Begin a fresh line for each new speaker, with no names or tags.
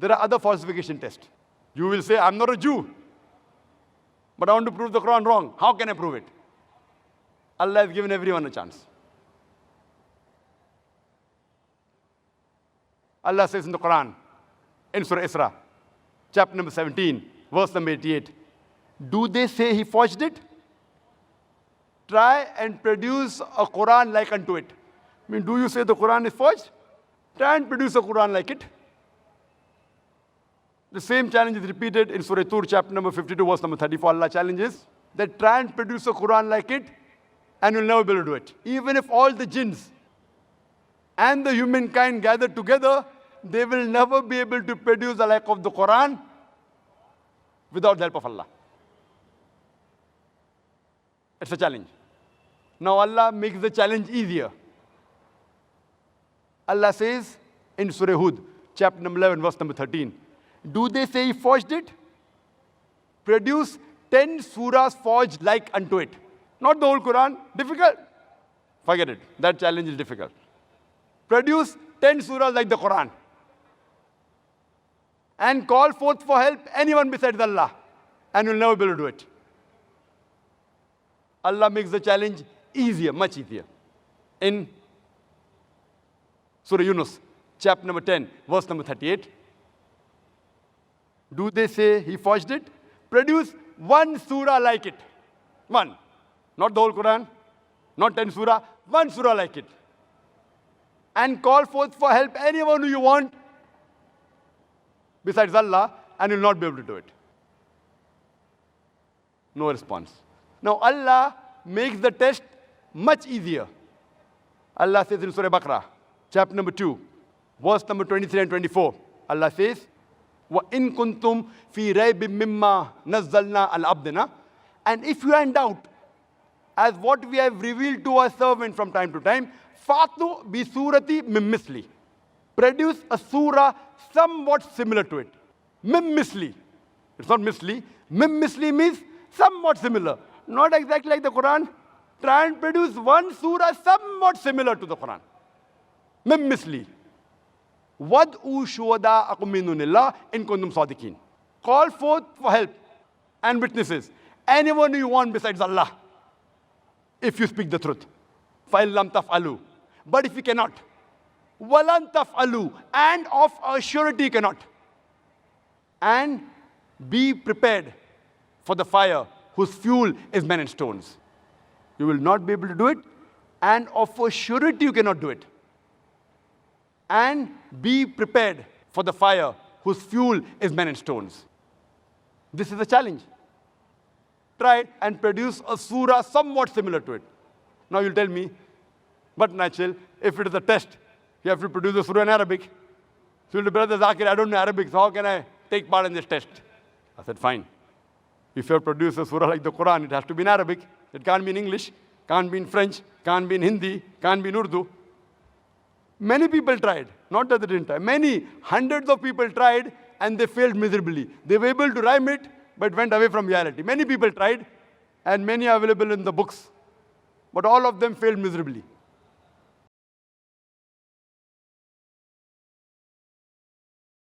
There are other falsification tests. You will say, I'm not a Jew, but I want to prove the Quran wrong. How can I prove it? Allah has given everyone a chance. Allah says in the Quran, in Surah Isra, chapter number 17, verse number 88, do they say he forged it? Try and produce a Quran like unto it. I mean, do you say the Quran is forged? Try and produce a Quran like it. The same challenge is repeated in Surah Tur, chapter number 52, verse number 34. Allah challenges that try and produce a Quran like it, and you'll never be able to do it. Even if all the jinns and the humankind gather together, they will never be able to produce the like of the Quran without the help of Allah. It's a challenge. Now Allah makes the challenge easier. Allah says in Surah Hud, chapter number 11, verse number 13, do they say he forged it? Produce 10 surahs forged like unto it. Not the whole Quran. Difficult? Forget it. That challenge is difficult. Produce 10 surahs like the Quran. And call forth for help anyone besides Allah. And you'll never be able to do it. Allah makes the challenge easier, much easier. In Surah Yunus, chapter number 10, verse number 38. Do they say he forged it? Produce one surah like it. One. Not the whole Quran, not 10 surah, one surah like it. And call forth for help anyone who you want besides Allah, and you'll not be able to do it. No response. Now Allah makes the test much easier. Allah says in Surah Baqarah, chapter number 2, verse number 23 and 24. Allah says, وَإِن كُنْتُمْ فِي رَيْبٍ مِّمَّا نَزَّلْنَا عَلَى عَبْدِنَا. And if you are in doubt as what we have revealed to our servant from time to time, فَأْتُوا بِسُورَةٍ مِّن مِّثْلِهِ. Produce a surah somewhat similar to it. Mim misli. It's not misli. Mim misli means somewhat similar. Not exactly like the Quran. Try and produce one surah somewhat similar to the Quran. Mim misli. Wad'u shuhada'akum min dunillah in kuntum sadiqin. Call forth for help and witnesses. Anyone you want besides Allah, if you speak the truth. فَإِن لَمْ تَفْعَلُوا. But if you cannot, وَلَن تَفْعَلُوا. And of a surety you cannot. And be prepared for the fire whose fuel is men and stones. You will not be able to do it, and of a surety you cannot do it. And be prepared for the fire whose fuel is men and stones. This is a challenge. Try and produce a surah somewhat similar to it. Now you'll tell me, but natural, if it is a test, you have to produce a surah in Arabic. So you'll say, Brother Zakir, I don't know Arabic, so how can I take part in this test? I said, fine. If you have produced a surah like the Quran, it has to be in Arabic. It can't be in English, can't be in French, can't be in Hindi, can't be in Urdu. Many people tried, not that they didn't try. Many, hundreds of people tried, and they failed miserably. They were able to rhyme it, but went away from reality. Many people tried, and many are available in the books. But all of them failed miserably.